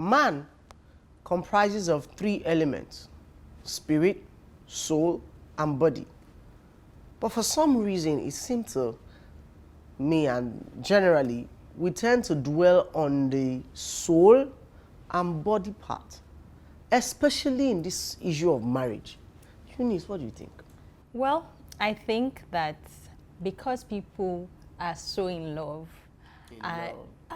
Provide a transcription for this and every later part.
Man comprises of three elements: spirit, soul, and body. But for some reason, it seems to me, and generally, we tend to dwell on the soul and body part, especially in this issue of marriage. Eunice, what do you think? Well, I think that because people are so in love,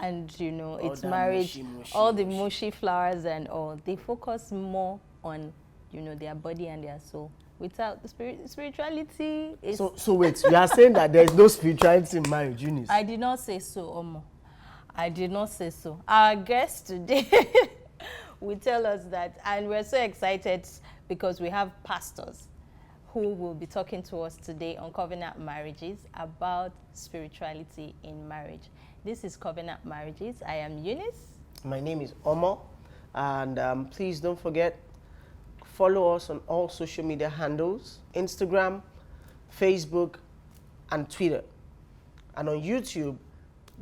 and you know, it's marriage, all the mushy flowers and all, they focus more on, you know, their body and their soul. Without the spirituality is... So wait, you are saying that there is no spirituality in marriage, Eunice? I did not say so, Omo. I did not say so. Our guest today will tell us that, and we're so excited because we have pastors who will be talking to us today on covenant marriages about spirituality in marriage. This is Covenant Marriages. I am Eunice. My name is Omo, and please don't forget, follow us on all social media handles: Instagram, Facebook, and Twitter. And on YouTube,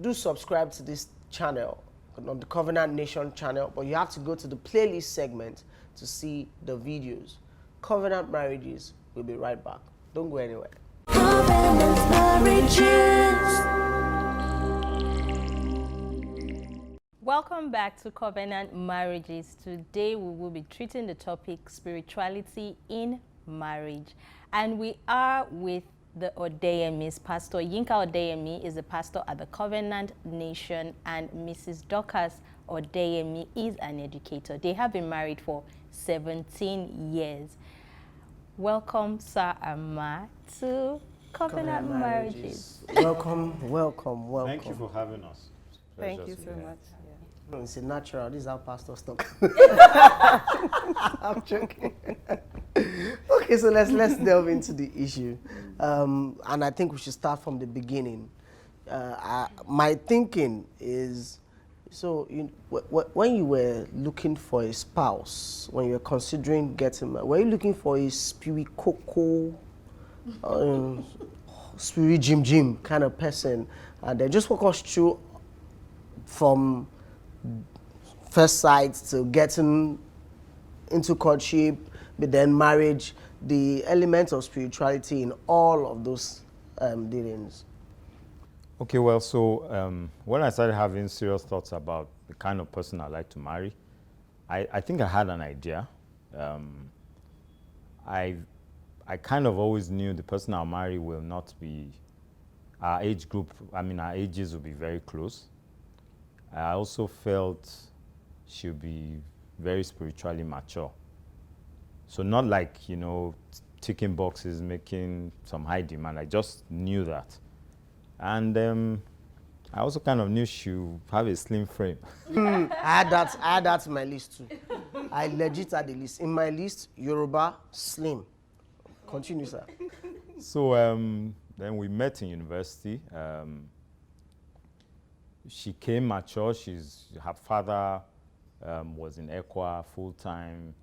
do subscribe to this channel, on the Covenant Nation channel, but you have to go to the playlist segment to see the videos. Covenant Marriages. We'll be right back. Don't go anywhere. Covenant Marriages. Welcome back to Covenant Marriages. Today we will be treating the topic spirituality in marriage. And we are with the Odeyemis. Pastor Yinka Odeyemi is the pastor at the Covenant Nation, and Mrs. Dorcas Odeyemi is an educator. They have been married for 17 years. Welcome, Sir and Ma, to Covenant Marriages. Welcome, welcome, welcome. Thank you for having us. Thank you so much. No, it's a natural. This is how pastors talk. I'm joking. Okay, so let's delve into the issue, and I think we should start from the beginning. My thinking is, so when you were looking for a spouse, when you were considering getting married, were you looking for a spirit coco, spirit Jim kind of person? And then just walk us through from first sight to getting into courtship, but then marriage, the elements of spirituality in all of those dealings. Okay, well, so when I started having serious thoughts about the kind of person I like to marry, I think I had an idea. I kind of always knew the person I'll marry will not be our age group. I mean, our ages will be very close. I also felt she'll be very spiritually mature. So not like, you know, ticking boxes, making some high demand. I just knew that. And I also kind of knew she would have a slim frame. I had that in my list too. I legit had the list. In my list, Yoruba, slim. Continue, sir. So then we met in university. She came mature. Her father was in ECWA, full-time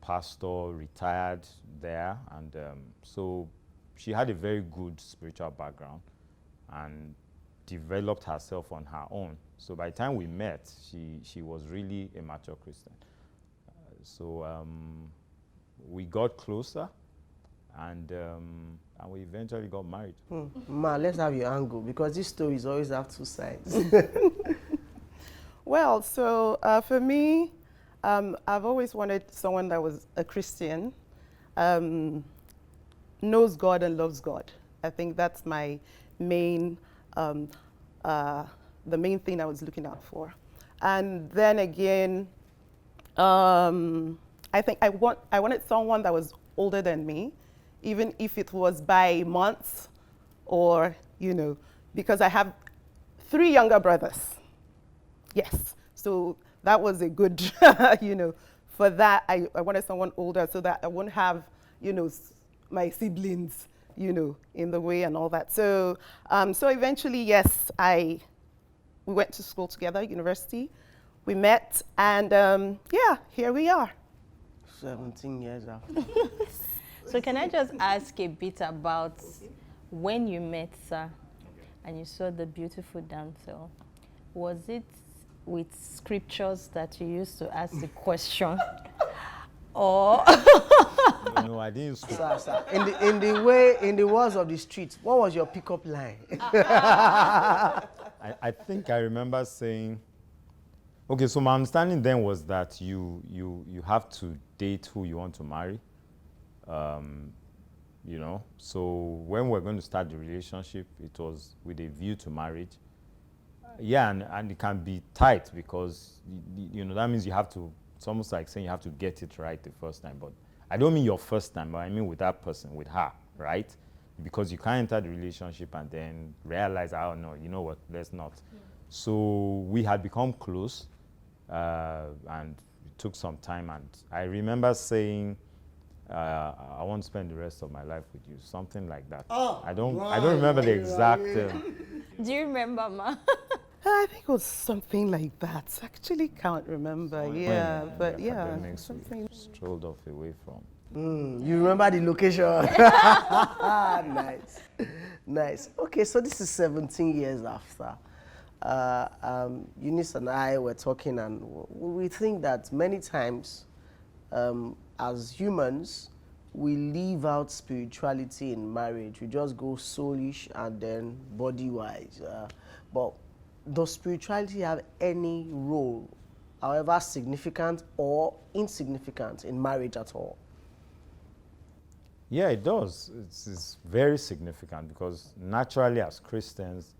pastor, retired there. And so she had a very good spiritual background and developed herself on her own. So by the time we met, she was really a mature Christian. So we got closer, and we eventually got married. Ma, let's have your angle, because these stories always have two sides. Well, so for me, I've always wanted someone that was a Christian, knows God and loves God. I think that's my main, the main thing I was looking out for. And then again, I think I wanted someone that was older than me, even if it was by months or, you know, because I have 3 younger brothers. Yes, so that was a good, you know, for that I wanted someone older so that I wouldn't have, you know, my siblings, you know, in the way and all that. So, so eventually, yes, we went to school together, university. We met, and yeah, here we are. 17 years after. So can I just ask a bit about when you met, sir, and you saw the beautiful damsel? Was it with scriptures that you used to ask the question? Or No, I didn't. Sir, in the words of the streets, what was your pickup line? I think I remember saying, okay, so my understanding then was that you have to date who you want to marry. You know, so when we're going to start the relationship, it was with a view to marriage. Yeah, and it can be tight because, you know, that means you have to, it's almost like saying you have to get it right the first time. But I don't mean your first time, but I mean with that person, with her, right? Because you can't enter the relationship and then realize, oh no, you know what, let's not. So we had become close, and it took some time. And I remember saying, I want to spend the rest of my life with you, something like that. I don't remember the exact. do you remember, Ma? I think it was something like that. I actually can't remember. Yeah, when but the yeah, academics something. strolled off away from. You remember the location? Nice. Nice. Okay, so this is 17 years after. Eunice and I were talking, and we think that many times, as humans, we leave out spirituality in marriage. We just go soulish and then body-wise. But does spirituality have any role, however significant or insignificant, in marriage at all? Yeah, it does. It's very significant because naturally, as Christians,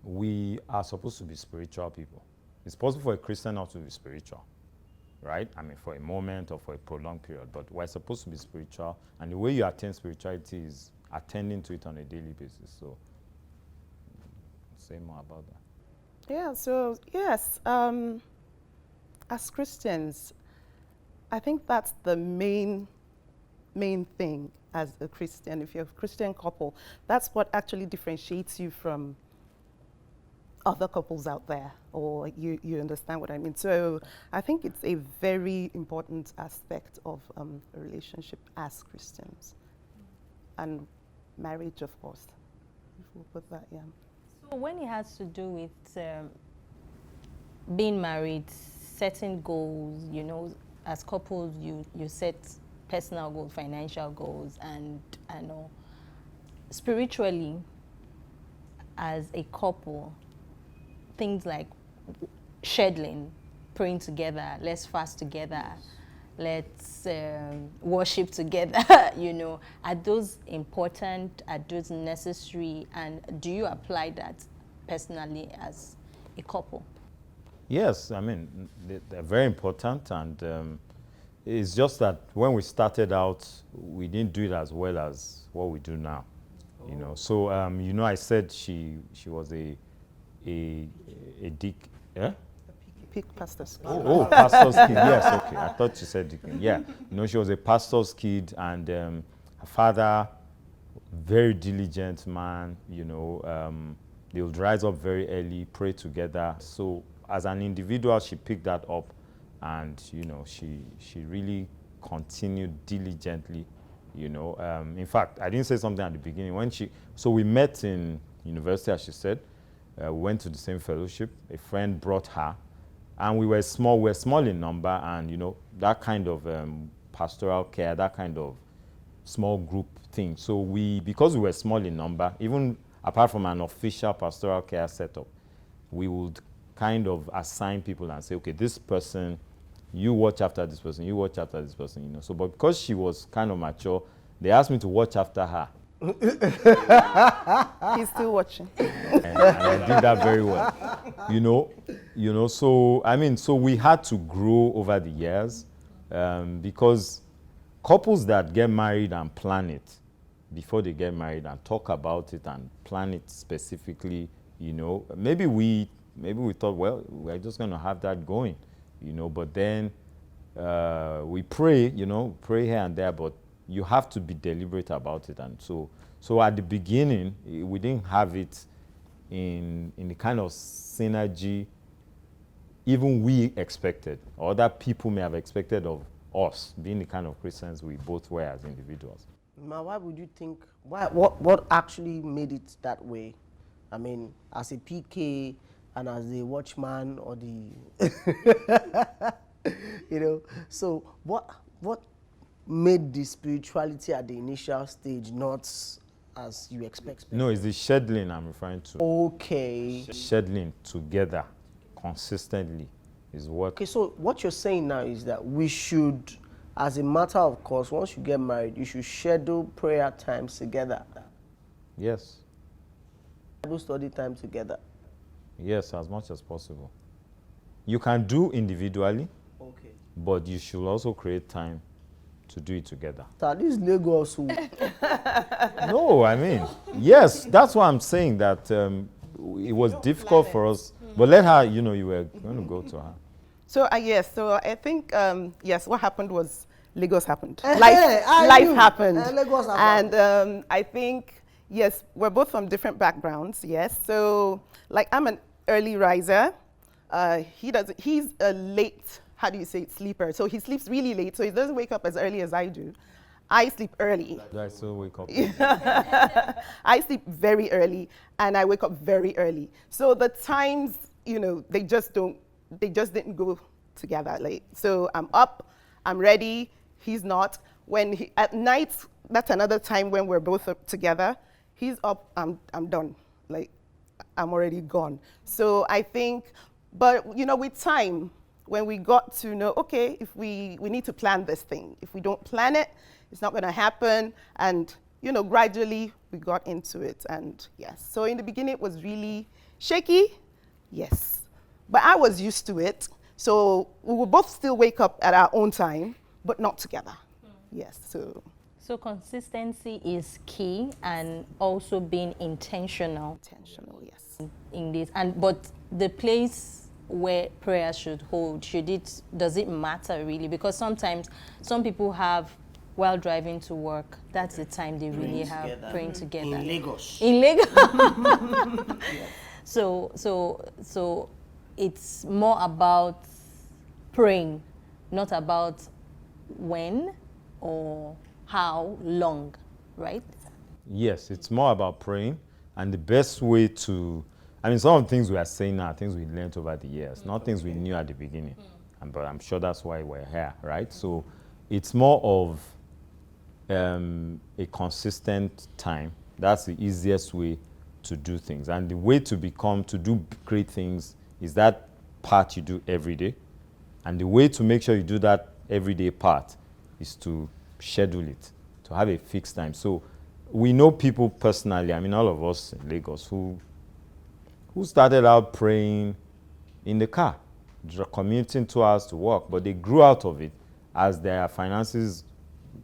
we are supposed to be spiritual people. It's possible for a Christian not to be spiritual, right? I mean, for a moment or for a prolonged period, but we're supposed to be spiritual, and the way you attain spirituality is attending to it on a daily basis. So, say more about that. Yeah, so yes, as Christians, I think that's the main thing as a Christian. If you're a Christian couple, that's what actually differentiates you from other couples out there, or you understand what I mean. So I think it's a very important aspect of a relationship as Christians, and marriage, of course. If we'll put that, yeah. So when it has to do with being married, setting goals, you know, as couples, you set personal goals, financial goals, and I know spiritually, as a couple, things like scheduling, praying together, let's fast together, let's worship together, you know, are those important, are those necessary, and do you apply that personally as a couple? Yes, I mean, they're very important, and it's just that when we started out, we didn't do it as well as what we do now, you know. So, you know, I said she was a dick, yeah? Pick pastor's kid. Oh, pastor's kid, yes, okay. I thought you said deacon, yeah. You know, she was a pastor's kid, and her father, very diligent man, you know, they would rise up very early, pray together. So as an individual, she picked that up, and, you know, she really continued diligently, you know. In fact, I didn't say something at the beginning. So we met in university, as she said. We went to the same fellowship. A friend brought her, and we were small in number, and, you know, that kind of pastoral care, that kind of small group thing. So because we were small in number, even apart from an official pastoral care setup, we would kind of assign people and say, okay, this person, you watch after this person, you watch after this person, you know. So, but because she was kind of mature, they asked me to watch after her. He's still watching. And I did that very well. You know, so, I mean, so we had to grow over the years, because couples that get married and plan it before they get married and talk about it and plan it specifically, you know, maybe we thought, well, we're just going to have that going, you know, but then we pray, you know, pray here and there, but you have to be deliberate about it. And so at the beginning, we didn't have it in the kind of synergy even we expected, or other people may have expected of us, being the kind of Christians we both were as individuals. Ma, why would you think, what actually made it that way? I mean, as a PK, and as the watchman or the, you know. So what made the spirituality at the initial stage not as you expect? No, it's the scheduling I'm referring to. Okay. Scheduling together consistently is what. Okay, so what you're saying now is that we should, as a matter of course, once you get married, you should schedule prayer times together. Yes. Bible study time together. Yes, as much as possible. You can do individually, Okay. but you should also create time to do it together. So this Lagos who No, I mean, yes, that's why I'm saying that it was difficult for us. But let her, you know, you were going to go to her. So yes, so I think yes, what happened was Lagos happened. Hey, Life happened. Lagos happened. And I think yes, we're both from different backgrounds. Yes, so like I'm an early riser. He's a late, how do you say it, sleeper. So he sleeps really late. So he doesn't wake up as early as I do. I sleep early. Do I still wake up? I sleep very early and I wake up very early. So the times, you know, they just didn't go together. Like, so I'm up, I'm ready, he's not. At night, that's another time when we're both up together. He's up, I'm done. Like, I'm already gone. So I think, but you know, with time, when we got to know, okay, if we need to plan this thing. If we don't plan it, it's not gonna happen. And you know, gradually we got into it, and yes. So in the beginning it was really shaky, yes. But I was used to it. So we would both still wake up at our own time, but not together. Yes, so. So consistency is key, and also being intentional. Intentional, yes. In this, but the place where prayer should hold, does it matter really? Because sometimes some people have, while driving to work, that's the time they really have praying together. In Lagos. In Lagos. So it's more about praying, not about when or how long, right? Yes, it's more about praying. And the best way to, I mean, some of the things we are saying now are things we learned over the years, not things we knew at the beginning. But I'm sure that's why we're here, right? So it's more of a consistent time. That's the easiest way to do things. And the way to do great things is that part you do every day. And the way to make sure you do that everyday part is to schedule it, to have a fixed time. So we know people personally, I mean, all of us in Lagos who started out praying in the car, commuting 2 hours to work, but they grew out of it as their finances,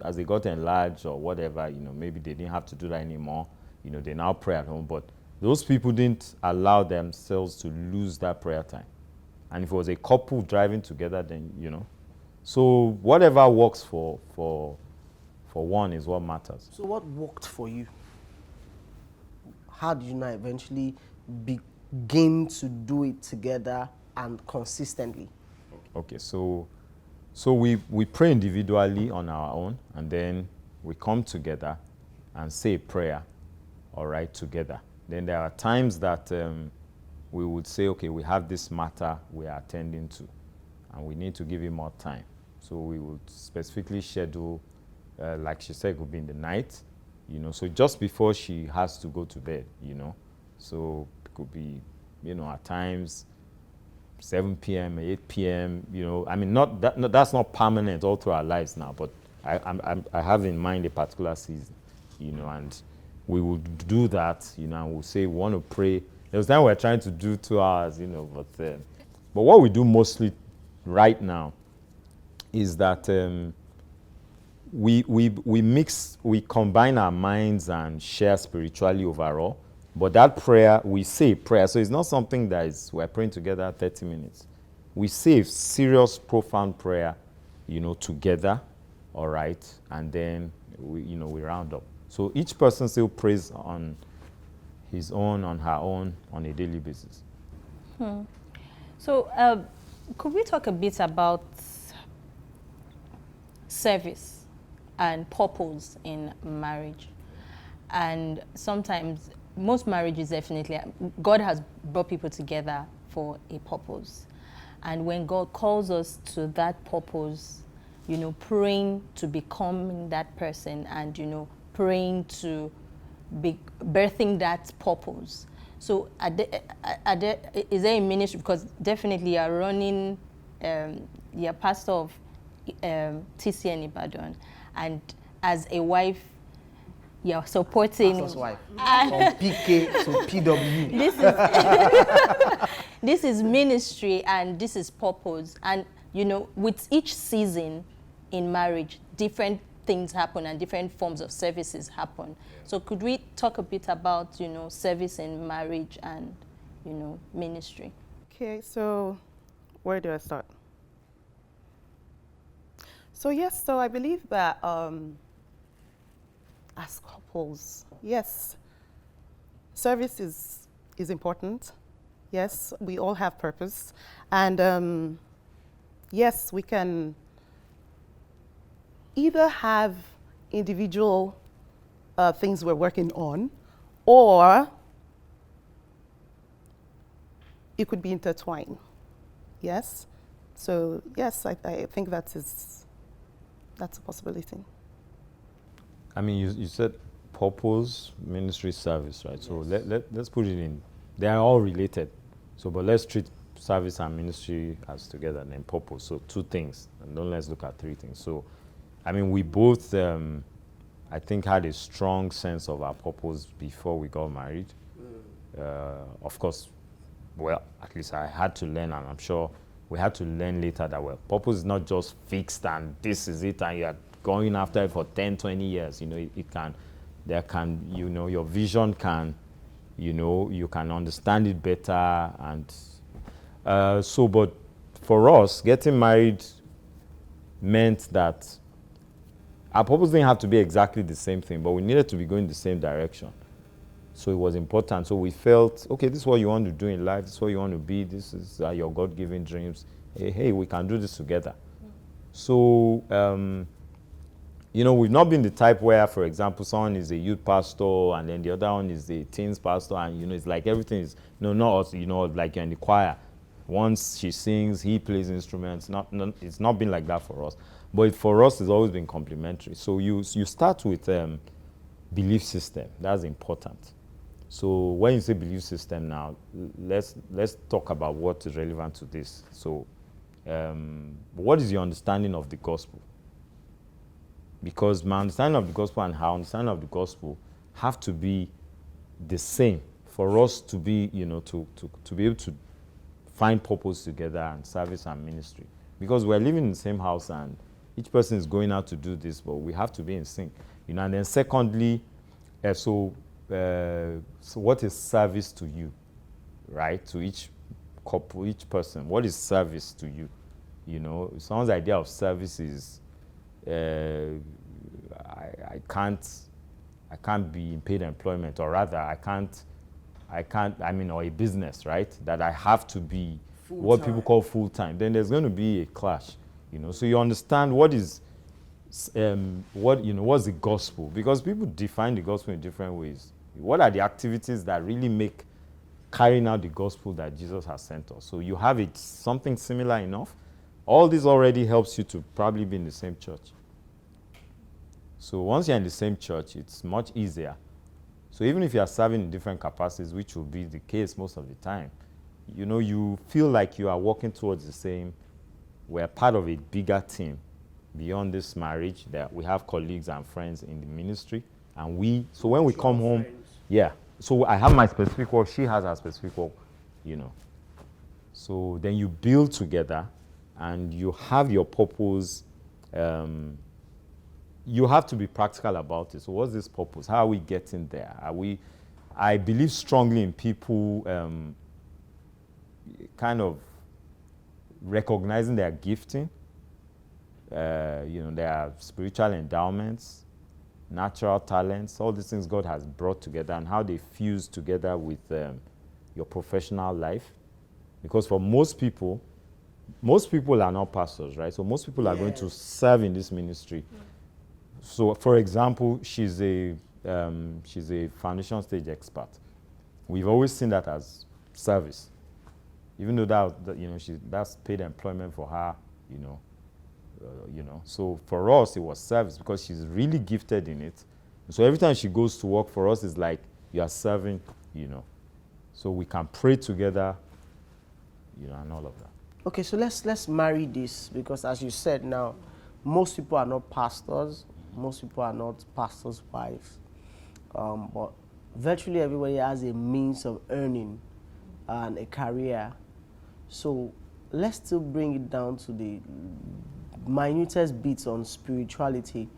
as they got enlarged or whatever, you know, maybe they didn't have to do that anymore. You know, they now pray at home, but those people didn't allow themselves to lose that prayer time. And if it was a couple driving together, then, you know, so whatever works for one is what matters. So what worked for you? How did you now eventually begin to do it together and consistently? Okay, so we pray individually on our own, and then we come together and say a prayer, all right, together. Then there are times that we would say, okay, we have this matter we are attending to, and we need to give it more time. So we would specifically schedule, like she said, it could be in the night, you know, so just before she has to go to bed, you know. So it could be, you know, at times 7 p.m., 8 p.m., you know. I mean, that's not permanent all through our lives now, but I have in mind a particular season, you know, and we would do that, you know, and we'll say we want to pray. There was time we were trying to do 2 hours, you know, but what we do mostly right now is that we combine our minds and share spiritually overall. But that prayer, we say prayer, so it's not something that we're praying together 30 minutes. We say serious, profound prayer, you know, together, all right, and then we round up. So each person still prays on his own, on her own, on a daily basis. So could we talk a bit about service and purpose in marriage? And sometimes, most marriages definitely, God has brought people together for a purpose. And when God calls us to that purpose, you know, praying to become that person and, you know, praying to be birthing that purpose. So is there a ministry? Because definitely you are running, you're pastor of TCN Ibadan, and as a wife, you're supporting. Pastor's wife. From PK to PW. This is ministry and this is purpose. And, you know, with each season in marriage, different things happen and different forms of services happen. So could we talk a bit about, you know, service in marriage and, you know, ministry? Okay, so where do I start? So yes, so I believe that as couples, yes, service is important. Yes, we all have purpose. And yes, we can either have individual things we're working on, or it could be intertwined. Yes? So yes, I think that's a possibility. I mean, you said purpose, ministry, service, right? Yes. So let's put it in. They are all related. So, but let's treat service and ministry as together and then purpose. So 2 things, and then let's look at 3 things. So, I mean, we both, I think, had a strong sense of our purpose before we got married. Of course, well, at least I had to learn, and I'm sure we had to learn later that, well, purpose is not just fixed and this is it and you're going after it for 10, 20 years. You know, you know, your vision can, you know, you can understand it better. And but for us, getting married meant that our purpose didn't have to be exactly the same thing, but we needed to be going the same direction. So it was important. So we felt, okay, this is what you want to do in life. This is what you want to be. This is your God-given dreams. Hey, we can do this together. So, you know, we've not been the type where, for example, someone is a youth pastor and then the other one is a teens pastor, and, you know, it's like everything is, no, not us, you know, like you're in the choir. Once she sings, he plays instruments. It's not been like that for us. But for us, it's always been complementary. So you start with belief system. That's important. So when you say belief system now, let's talk about what is relevant to this. So what is your understanding of the gospel? Because my understanding of the gospel and her understanding of the gospel have to be the same for us to be, you know, to be able to find purpose together and service and ministry. Because we're living in the same house and each person is going out to do this, but we have to be in sync. You know, and then secondly, so what is service to you, right? To each couple, each person, what is service to you? You know, someone's idea of service is, I can't be in paid employment, or rather, I mean, or a business, right? That I have to be what people call full-time. Then there's going to be a clash, you know. So you understand what's the gospel? Because people define the gospel in different ways. What are the activities that really make carrying out the gospel that Jesus has sent us? So you have it, something similar enough. All this already helps you to probably be in the same church. So once you're in the same church, it's much easier. So even if you are serving in different capacities, which will be the case most of the time, you know, you feel like you are working towards the same. We're part of a bigger team beyond this marriage. That we have colleagues and friends in the ministry, and so when we come home, yeah. So I have my specific work, she has her specific work, you know. So then you build together, and you have your purpose. You have to be practical about it. So what's this purpose? How are we getting there? I believe strongly in people kind of recognizing their gifting, you know, their spiritual endowments, natural talents, all these things God has brought together, and how they fuse together with your professional life. Because for most people are not pastors, right? So most people are going to serve in this ministry. So, for example, she's a foundation stage expert. We've always seen that as service. even though that you know, that's paid employment for her, you know. So for us, it was service because she's really gifted in it. So every time she goes to work, for us, it's like you are serving, you know. So we can pray together, you know, and all of that. Okay, so let's marry this, because as you said now, most people are not pastors, most people are not pastors' wives, but virtually everybody has a means of earning and a career. So let's still bring it down to the minutest bits on spirituality.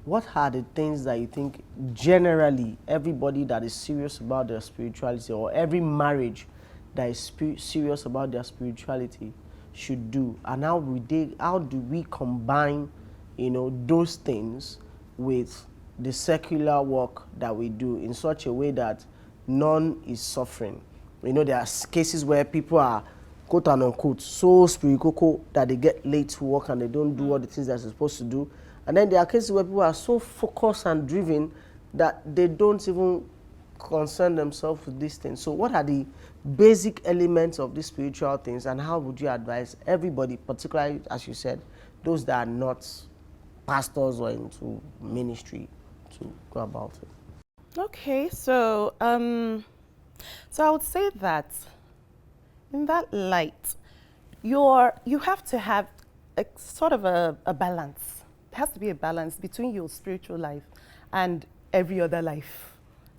What are the things that you think generally everybody that is serious about their spirituality, or every marriage that is serious about their spirituality, should do, and how do we combine, you know, those things with the secular work that we do in such a way that none is suffering? You know, there are cases where people are, quote and unquote, so spiritual that they get late to work and they don't do all the things they're supposed to do. And then there are cases where people are so focused and driven that they don't even concern themselves with these things. So what are the basic elements of these spiritual things, and how would you advise everybody, particularly, as you said, those that are not pastors or into ministry, to go about it? Okay, so so I would say that in that light, you have to have a sort of a balance. There has to be a balance between your spiritual life and every other life,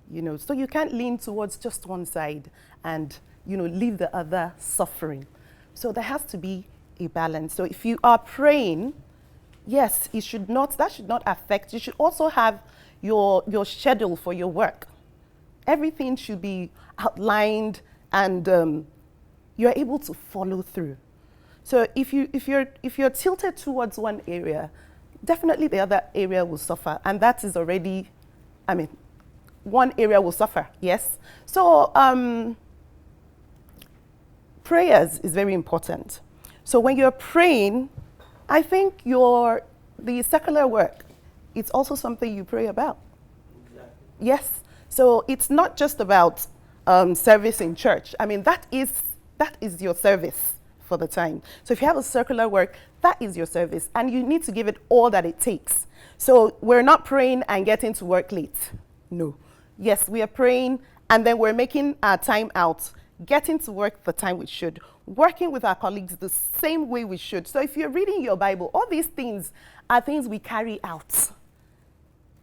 you know. So you can't lean towards just one side and, you know, leave the other suffering. So there has to be a balance. So if you are praying, yes, that should not affect. You should also have your schedule for your work. Everything should be outlined, and you're able to follow through. So if you're tilted towards one area, definitely the other area will suffer, and that is already, I mean, one area will suffer. Yes. So prayers is very important. So when you're praying, I think the secular work, it's also something you pray about. Exactly. Yes. So it's not just about service in church. I mean, that is your service for the time. So if you have a secular work, that is your service, and you need to give it all that it takes. So we're not praying and getting to work late. No. Yes, we are praying, and then we're making our time out, getting to work the time we should, working with our colleagues the same way we should. So if you're reading your Bible, all these things are things we carry out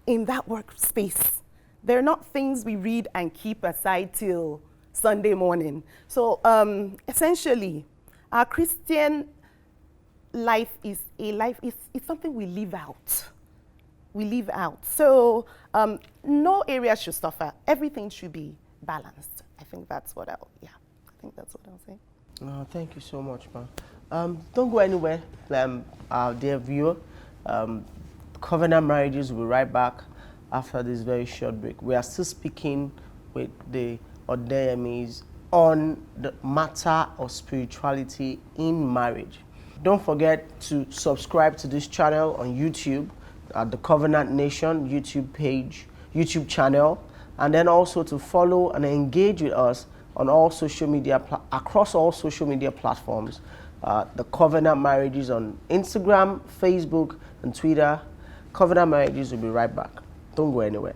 in that workspace. They're not things we read and keep aside till Sunday morning. So essentially, our Christian life is it's something we live out. We live out. So no area should suffer. Everything should be balanced. I think that's what I'll say. Oh, thank you so much, man. Don't go anywhere, our dear viewer. Covenant Marriages will be right back after this very short break. We are still speaking with the Odeyemis on the matter of spirituality in marriage. Don't forget to subscribe to this channel on YouTube, at the Covenant Nation YouTube channel, and then also to follow and engage with us on all social media, across all social media platforms. The Covenant Marriages on Instagram, Facebook, and Twitter. Covenant Marriages will be right back. Don't go anywhere.